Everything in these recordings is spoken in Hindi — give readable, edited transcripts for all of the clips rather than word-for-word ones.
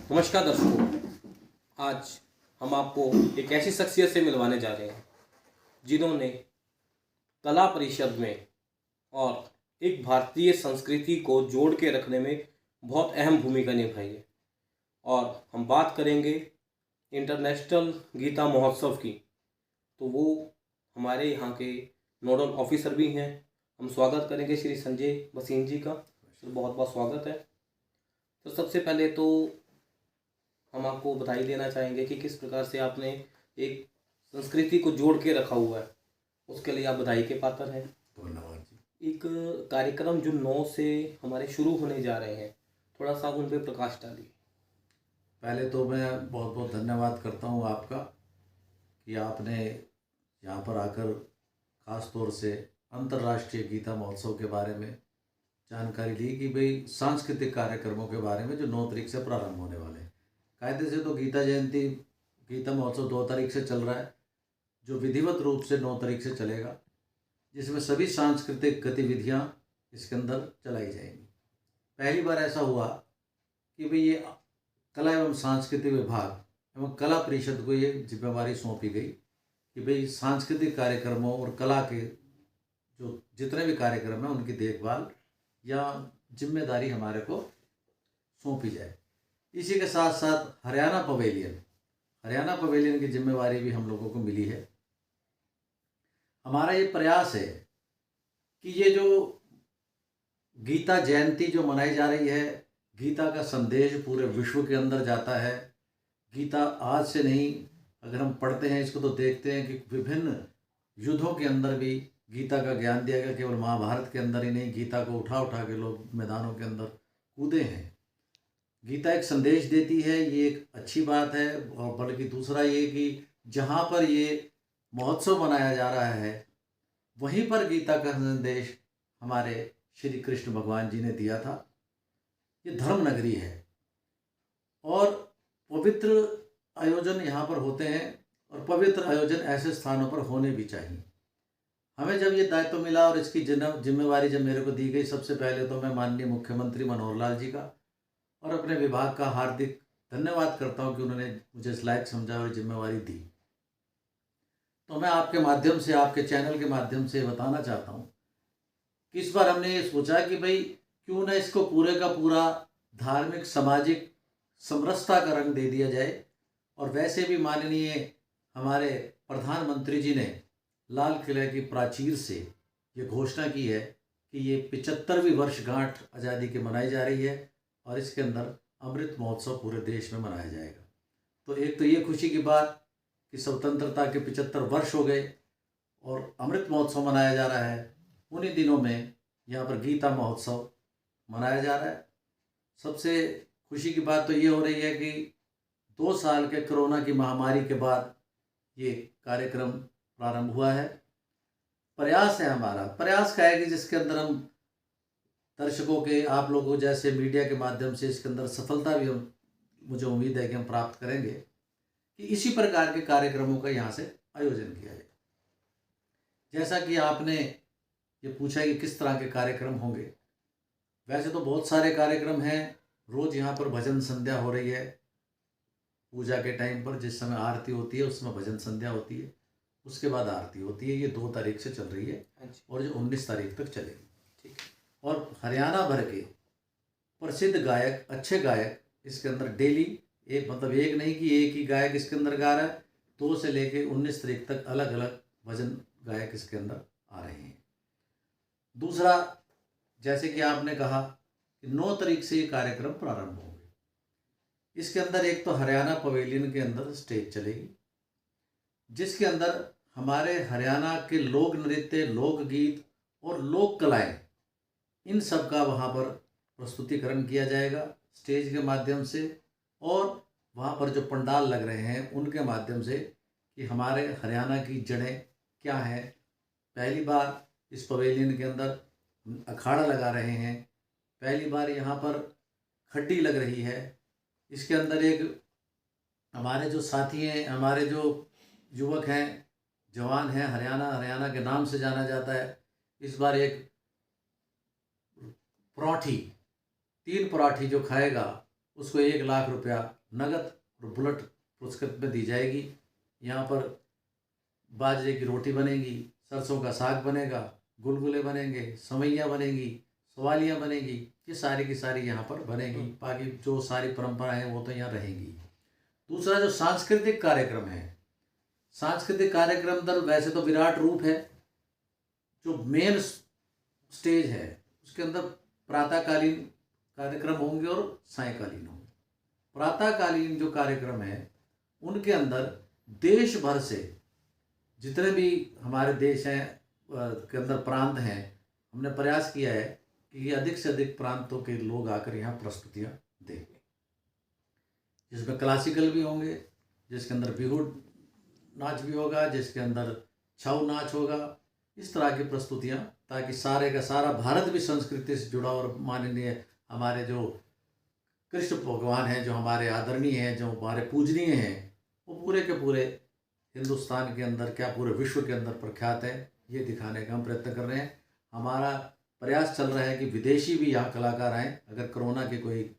नमस्कार दर्शकों। आज हम आपको एक ऐसी शख्सियत से मिलवाने जा रहे हैं जिन्होंने कला परिषद में और एक भारतीय संस्कृति को जोड़ के रखने में बहुत अहम भूमिका निभाई है। और हम बात करेंगे इंटरनेशनल गीता महोत्सव की, तो वो हमारे यहाँ के नोडल ऑफिसर भी हैं। हम स्वागत करेंगे श्री संजय भसीन जी का। तो बहुत बहुत स्वागत है। तो सबसे पहले तो हम आपको बधाई देना चाहेंगे कि किस प्रकार से आपने एक संस्कृति को जोड़ के रखा हुआ है, उसके लिए आप बधाई के पात्र हैं। धन्यवाद जी। एक कार्यक्रम जो 9 से हमारे शुरू होने जा रहे हैं, थोड़ा सा उन पर प्रकाश डालिए। पहले तो मैं बहुत बहुत धन्यवाद करता हूँ आपका कि आपने यहाँ पर आकर ख़ास तौर से अंतर्राष्ट्रीय गीता महोत्सव के बारे में जानकारी ली कि भाई सांस्कृतिक कार्यक्रमों के बारे में जो 9 तारीख से प्रारंभ होने वाले हैं। कायदे से तो गीता महोत्सव 2 तारीख से चल रहा है, जो विधिवत रूप से 9 तारीख से चलेगा, जिसमें सभी सांस्कृतिक गतिविधियाँ इसके अंदर चलाई जाएंगी। पहली बार ऐसा हुआ कि भाई ये कला एवं सांस्कृतिक विभाग एवं कला परिषद को ये जिम्मेवारी सौंपी गई कि भाई सांस्कृतिक कार्यक्रमों और कला के जो जितने भी कार्यक्रम हैं उनकी देखभाल या जिम्मेदारी हमारे को सौंपी जाए। इसी के साथ साथ हरियाणा पवेलियन की जिम्मेवारी भी हम लोगों को मिली है। हमारा ये प्रयास है कि ये जो गीता जयंती जो मनाई जा रही है, गीता का संदेश पूरे विश्व के अंदर जाता है। गीता आज से नहीं, अगर हम पढ़ते हैं इसको तो देखते हैं कि विभिन्न युद्धों के अंदर भी गीता का ज्ञान दिया गया। केवल महाभारत के अंदर ही नहीं, गीता को उठा उठा के लोग मैदानों के अंदर कूदे हैं। गीता एक संदेश देती है, ये एक अच्छी बात है। और बल्कि दूसरा ये कि जहाँ पर ये महोत्सव मनाया जा रहा है वहीं पर गीता का संदेश हमारे श्री कृष्ण भगवान जी ने दिया था। ये धर्म नगरी है और पवित्र आयोजन यहाँ पर होते हैं और पवित्र आयोजन ऐसे स्थानों पर होने भी चाहिए। हमें जब ये दायित्व मिला और इसकी जिम्मेवारी जब मेरे को दी गई, सबसे पहले तो मैं माननीय मुख्यमंत्री मनोहर लाल जी का और अपने विभाग का हार्दिक धन्यवाद करता हूँ कि उन्होंने मुझे इस लायक समझा और जिम्मेवारी दी। तो मैं आपके माध्यम से, आपके चैनल के माध्यम से बताना चाहता हूँ कि इस बार हमने ये सोचा कि भाई क्यों ना इसको पूरे का पूरा धार्मिक सामाजिक समरसता का रंग दे दिया जाए। और वैसे भी माननीय हमारे प्रधानमंत्री जी ने लाल किले की प्राचीर से ये घोषणा की है कि ये 75वीं वर्षगांठ आज़ादी की मनाई जा रही है और इसके अंदर अमृत महोत्सव पूरे देश में मनाया जाएगा। तो एक तो ये खुशी की बात कि स्वतंत्रता के 75 वर्ष हो गए और अमृत महोत्सव मनाया जा रहा है। उन्हीं दिनों में यहाँ पर गीता महोत्सव मनाया जा रहा है। सबसे खुशी की बात तो ये हो रही है कि 2 साल के कोरोना की महामारी के बाद ये कार्यक्रम प्रारंभ हुआ है। प्रयास है हमारा, प्रयास का है कि जिसके अंदर हम दर्शकों के, आप लोगों जैसे मीडिया के माध्यम से इसके अंदर सफलता भी हम, मुझे उम्मीद है कि हम प्राप्त करेंगे कि इसी प्रकार के कार्यक्रमों का यहाँ से आयोजन किया जाए। जैसा कि आपने ये पूछा कि किस तरह के कार्यक्रम होंगे, वैसे तो बहुत सारे कार्यक्रम हैं। रोज़ यहाँ पर भजन संध्या हो रही है। पूजा के टाइम पर जिस समय आरती होती है उसमें भजन संध्या होती है, उसके बाद आरती होती है। ये 2 तारीख से चल रही है और जो 19 तारीख तक चलेगी। ठीक है। और हरियाणा भर के प्रसिद्ध गायक, अच्छे गायक इसके अंदर डेली, एक मतलब एक नहीं कि एक ही गायक इसके अंदर गा रहा है, 2 से लेके 19 तारीख तक अलग अलग भजन गायक इसके अंदर आ रहे हैं। दूसरा, जैसे कि आपने कहा कि 9 तारीख से ये कार्यक्रम प्रारंभ होंगे। इसके अंदर एक तो हरियाणा पवेलियन के अंदर स्टेज चलेगी, जिसके अंदर हमारे हरियाणा के लोक नृत्य, लोकगीत और लोक कलाएं, इन सब का वहाँ पर प्रस्तुतिकरण किया जाएगा स्टेज के माध्यम से। और वहाँ पर जो पंडाल लग रहे हैं उनके माध्यम से कि हमारे हरियाणा की जड़ें क्या हैं। पहली बार इस पवेलियन के अंदर अखाड़ा लगा रहे हैं, पहली बार यहाँ पर खड्डी लग रही है। इसके अंदर एक हमारे जो साथी हैं, हमारे जो युवक हैं, जवान हैं, हरियाणा के नाम से जाना जाता है। इस बार एक पराठी 3 पराठी जो खाएगा उसको 1 लाख रुपया नगद और बुलेट पुरस्कृत में दी जाएगी। यहाँ पर बाजरे की रोटी बनेगी, सरसों का साग बनेगा, गुलगुले बनेंगे, सवैयाँ बनेगी, सवालियाँ बनेगी, ये सारी की सारी यहाँ पर बनेगी। बाकी जो सारी परंपराएं हैं वो तो यहाँ रहेंगी। दूसरा जो सांस्कृतिक कार्यक्रम है, सांस्कृतिक कार्यक्रम दर वैसे तो विराट रूप है। जो मेन स्टेज है उसके अंदर प्रातःकालीन कार्यक्रम होंगे और सायंकालीन होंगे। प्रातःकालीन जो कार्यक्रम है उनके अंदर देश भर से जितने भी हमारे देश हैं के अंदर प्रांत हैं, हमने प्रयास किया है कि अधिक से अधिक प्रांतों के लोग आकर यहाँ प्रस्तुतियाँ देंगे, जिसमें क्लासिकल भी होंगे, जिसके अंदर बिहू नाच भी होगा, जिसके अंदर छऊ नाच होगा, इस तरह की प्रस्तुतियाँ, ताकि सारे का सारा भारत भी संस्कृति से जुड़ा। और माननीय हमारे जो कृष्ण भगवान हैं, जो हमारे आदरणीय हैं, जो हमारे पूजनीय हैं, वो पूरे के पूरे हिंदुस्तान के अंदर क्या पूरे विश्व के अंदर प्रख्यात है, ये दिखाने का हम प्रयत्न कर रहे हैं। हमारा प्रयास चल रहा है कि विदेशी भी यहाँ कलाकार आएँ। अगर कोरोना के कोई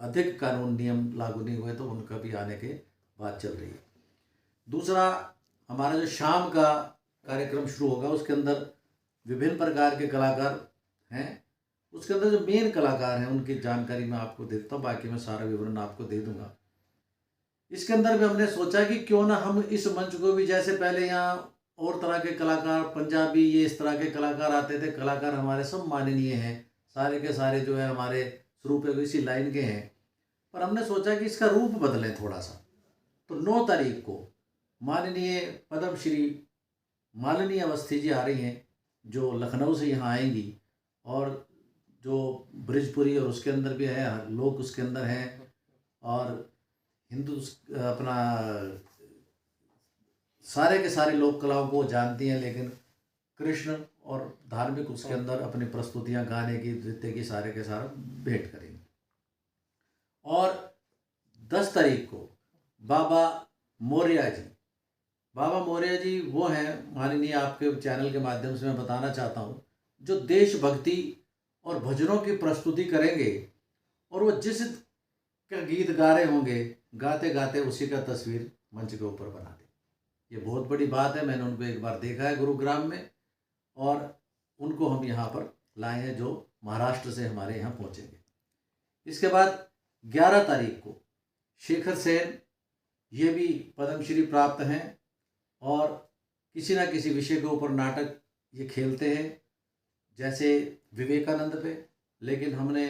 अधिक कानून नियम लागू नहीं हुए तो उनका भी आने की बात चल रही है। दूसरा, हमारा जो शाम का कार्यक्रम शुरू होगा उसके अंदर विभिन्न प्रकार के कलाकार हैं। उसके अंदर जो मेन कलाकार हैं उनकी जानकारी मैं आपको देता हूँ, बाकी मैं सारा विवरण आपको दे दूंगा। इसके अंदर भी हमने सोचा कि क्यों ना हम इस मंच को भी, जैसे पहले यहाँ और तरह के कलाकार, पंजाबी, ये इस तरह के कलाकार आते थे, कलाकार हमारे सब माननीय हैं, सारे के सारे जो है हमारे शुरू पे इसी लाइन के हैं, पर हमने सोचा कि इसका रूप बदलें थोड़ा सा। तो 9 तारीख को माननीय पद्मश्री मालिनी अवस्थी जी आ रही हैं, जो लखनऊ से यहाँ आएंगी, और जो ब्रिजपुरी और उसके अंदर भी है लोग उसके अंदर हैं, और हिंदू अपना सारे के सारे लोक कलाओं को जानती हैं, लेकिन कृष्ण और धार्मिक उसके अंदर अपनी प्रस्तुतियां गाने की, नृत्य की, सारे के सारा भेंट करेंगे। और 10 तारीख को बाबा मौर्य जी, बाबा मौर्य जी वो हैं, माननीय आपके चैनल के माध्यम से मैं बताना चाहता हूँ, जो देशभक्ति और भजनों की प्रस्तुति करेंगे, और वो जिस का गीत गा रहे होंगे, गाते गाते उसी का तस्वीर मंच के ऊपर बना दे। ये बहुत बड़ी बात है। मैंने उनको एक बार देखा है गुरुग्राम में, और उनको हम यहाँ पर लाए हैं, जो महाराष्ट्र से हमारे यहाँ पहुँचेंगे। इसके बाद 11 तारीख को शेखर सेन, ये भी पद्मश्री प्राप्त हैं, और किसी ना किसी विषय के ऊपर नाटक ये खेलते हैं, जैसे विवेकानंद पे। लेकिन हमने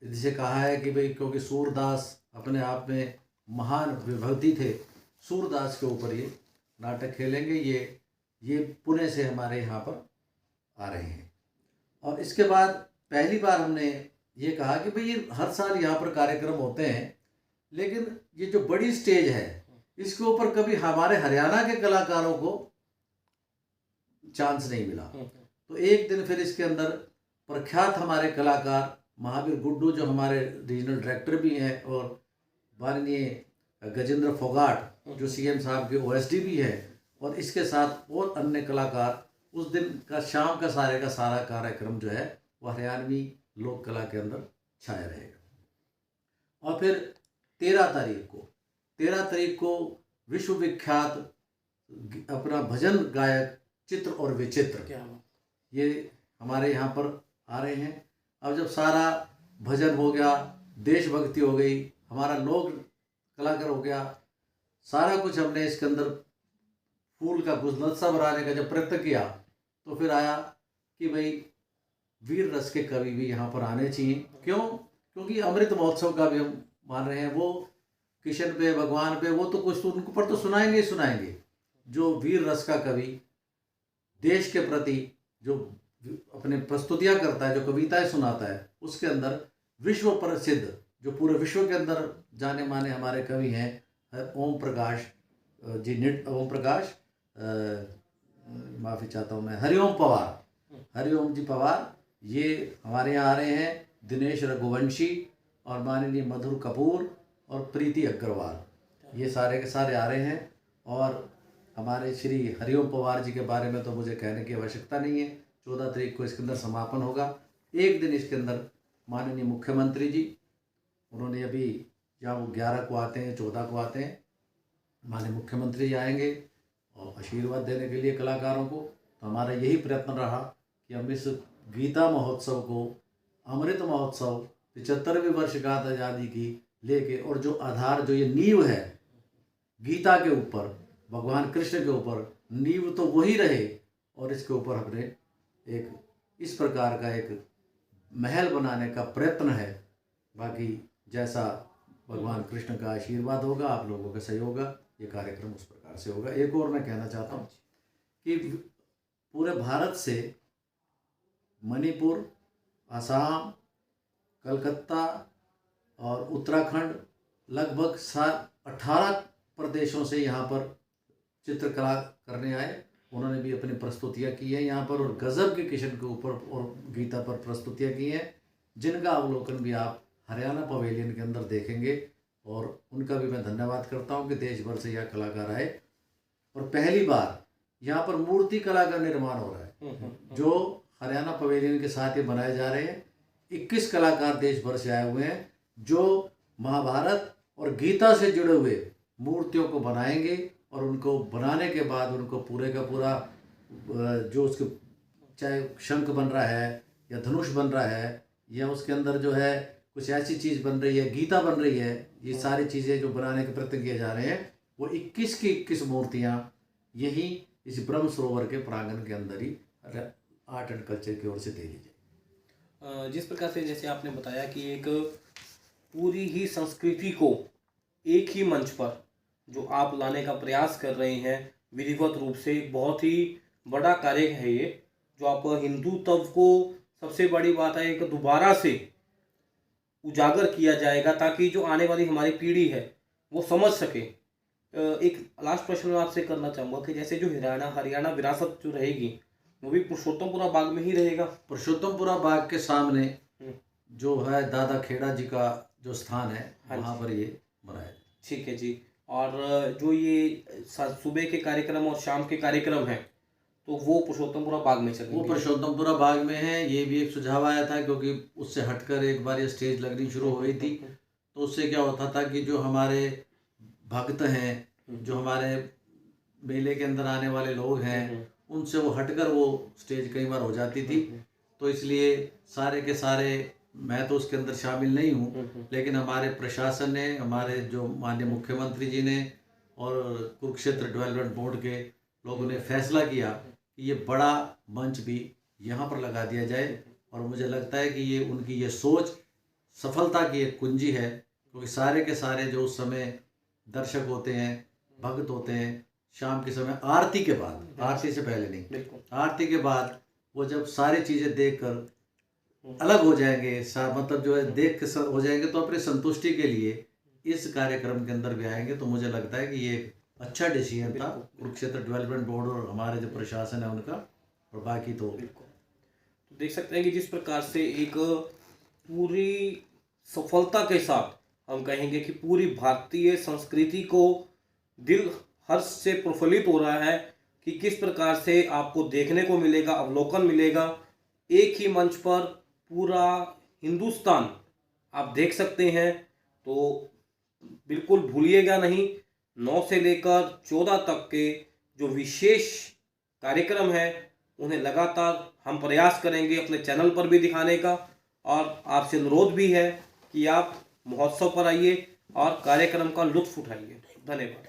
इनसे कहा है कि भाई, क्योंकि सूरदास अपने आप में महान विभूति थे, सूरदास के ऊपर ये नाटक खेलेंगे। ये पुणे से हमारे यहाँ पर आ रहे हैं। और इसके बाद पहली बार हमने ये कहा कि भाई, ये हर साल यहाँ पर कार्यक्रम होते हैं, लेकिन ये जो बड़ी स्टेज है इसके ऊपर कभी हमारे हरियाणा के कलाकारों को चांस नहीं मिला। तो एक दिन फिर इसके अंदर प्रख्यात हमारे कलाकार महावीर गुड्डू, जो हमारे रीजनल डायरेक्टर भी हैं, और माननीय गजेंद्र फोगाट, जो सीएम साहब के ओएसडी भी है, और इसके साथ और अन्य कलाकार, उस दिन का शाम का सारा कार्यक्रम जो है वो हरियाणवी लोक कला के अंदर छाया रहेगा। और फिर 13 तारीख को विश्वविख्यात अपना भजन गायक चित्र और विचित्र, ये हमारे यहाँ पर आ रहे हैं। अब जब सारा भजन हो गया, देशभक्ति हो गई, हमारा लोक कलाकार हो गया, सारा कुछ हमने इसके अंदर फूल का गुलदस्ता बनाने का जब प्रयत्न किया, तो फिर आया कि भाई, वीर रस के कवि भी यहाँ पर आने चाहिए। क्यों? क्योंकि अमृत महोत्सव का भी हम मान रहे हैं, वो किशन पे, भगवान पे, वो तो कुछ तो उनको पर तो सुनाएंगे ही सुनाएंगे। जो वीर रस का कवि देश के प्रति जो अपने प्रस्तुतियां करता है, जो कविताएं सुनाता है, उसके अंदर विश्व प्रसिद्ध, जो पूरे विश्व के अंदर जाने माने हमारे कवि हैं, ओम प्रकाश जी, ओम प्रकाश, माफ़ी चाहता हूँ मैं, हरिओम जी पवार, ये हमारे यहाँ आ रहे हैं। दिनेश रघुवंशी और माननीय मधुर कपूर और प्रीति अग्रवाल, ये सारे के सारे आ रहे हैं। और हमारे श्री हरिओम पवार जी के बारे में तो मुझे कहने की आवश्यकता नहीं है। 14 तारीख को इसके अंदर समापन होगा। एक दिन इसके अंदर माननीय मुख्यमंत्री जी उन्होंने अभी, जहाँ वो 11 को आते हैं, 14 को आते हैं, हमारे मुख्यमंत्री आएंगे और आशीर्वाद देने के लिए कलाकारों को। तो हमारा यही प्रयत्न रहा कि हम इस गीता महोत्सव को अमृत महोत्सव 75वीं वर्षगांठ आज़ादी की लेके, और जो आधार, जो ये नींव है गीता के ऊपर, भगवान कृष्ण के ऊपर, नींव तो वही रहे, और इसके ऊपर हमने एक इस प्रकार का एक महल बनाने का प्रयत्न है। बाकी जैसा भगवान कृष्ण का आशीर्वाद होगा, आप लोगों का सहयोग होगा, ये कार्यक्रम उस प्रकार से होगा। एक और मैं कहना चाहता हूँ कि पूरे भारत से मणिपुर, असम, कलकत्ता और उत्तराखंड, लगभग 18 प्रदेशों से यहाँ पर चित्रकला करने आए। उन्होंने भी अपनी प्रस्तुतियाँ की हैं यहाँ पर, और गज़ब के किशन के ऊपर और गीता पर प्रस्तुतियाँ की हैं, जिनका अवलोकन भी आप हरियाणा पवेलियन के अंदर देखेंगे। और उनका भी मैं धन्यवाद करता हूँ कि देश भर से यहाँ कलाकार आए, और पहली बार यहाँ पर मूर्ति कला का निर्माण हो रहा है, जो हरियाणा पवेलियन के साथ ही बनाए जा रहे हैं। 21 कलाकार देश भर से आए हुए हैं, जो महाभारत और गीता से जुड़े हुए मूर्तियों को बनाएंगे, और उनको बनाने के बाद उनको पूरे का पूरा जो उसके, चाहे शंख बन रहा है या धनुष बन रहा है, या उसके अंदर जो है कुछ ऐसी चीज़ बन रही है, गीता बन रही है, ये सारी चीज़ें जो बनाने के प्रयत्न किए जा रहे हैं, वो 21 की 21 मूर्तियाँ यही इस ब्रह्म सरोवर के प्रांगण के अंदर ही आर्ट एंड कल्चर की ओर से दे दी जाए। जिस प्रकार से जैसे आपने बताया कि एक पूरी ही संस्कृति को एक ही मंच पर जो आप लाने का प्रयास कर रहे हैं विधिवत रूप से, एक बहुत ही बड़ा कार्य है ये, जो आप हिंदुत्व को, सबसे बड़ी बात है, एक दोबारा से उजागर किया जाएगा, ताकि जो आने वाली हमारी पीढ़ी है वो समझ सके। एक लास्ट प्रश्न मैं आपसे करना चाहूँगा कि जैसे जो हरियाणा विरासत जो रहेगी, वो भी पुरुषोत्तमपुरा बाग में ही रहेगा? पुरुषोत्तमपुरा बाग के सामने जो है दादा खेड़ा जी का जो स्थान है, वहाँ पर ये बनाया। ठीक है जी। और जो ये सुबह के कार्यक्रम और शाम के कार्यक्रम हैं, तो वो पुरुषोत्तमपुरा बाग में चलेंगे? वो पुरुषोत्तमपुरा बाग में है। ये भी एक सुझाव आया था, क्योंकि उससे हटकर एक बार ये स्टेज लगनी शुरू हो गई थी, तो उससे क्या होता था कि जो हमारे भक्त हैं, जो हमारे मेले के अंदर आने वाले लोग हैं, उनसे वो हटकर वो स्टेज कई बार हो जाती थी। तो इसलिए सारे के सारे, मैं तो उसके अंदर शामिल नहीं हूँ, लेकिन हमारे प्रशासन ने, हमारे जो माननीय मुख्यमंत्री जी ने और कुरुक्षेत्र डेवलपमेंट बोर्ड के लोगों ने फैसला किया कि ये बड़ा मंच भी यहाँ पर लगा दिया जाए। और मुझे लगता है कि ये उनकी ये सोच सफलता की एक कुंजी है, क्योंकि सारे के सारे जो उस समय दर्शक होते हैं, भक्त होते हैं, शाम के समय आरती के बाद, आरती से पहले नहीं, आरती के बाद वो जब सारी चीज़ें देखकर अलग हो जाएंगे, मतलब जो है देख के हो जाएंगे, तो अपनी संतुष्टि के लिए इस कार्यक्रम के अंदर भी आएंगे। तो मुझे लगता है कि ये एक अच्छा डिसीजन था कुरुक्षेत्र डेवलपमेंट बोर्ड और हमारे जो प्रशासन है उनका। और बाकी तो देख सकते हैं कि जिस प्रकार से एक पूरी सफलता के साथ हम कहेंगे कि पूरी भारतीय संस्कृति को दिल हर्ष से प्रफुल्लित हो रहा है, कि किस प्रकार से आपको देखने को मिलेगा, अवलोकन मिलेगा, एक ही मंच पर पूरा हिंदुस्तान आप देख सकते हैं। तो बिल्कुल भूलिएगा नहीं, 9 से लेकर 14 तक के जो विशेष कार्यक्रम है, उन्हें लगातार हम प्रयास करेंगे अपने चैनल पर भी दिखाने का। और आपसे अनुरोध भी है कि आप महोत्सव पर आइए और कार्यक्रम का लुत्फ उठाइए। धन्यवाद।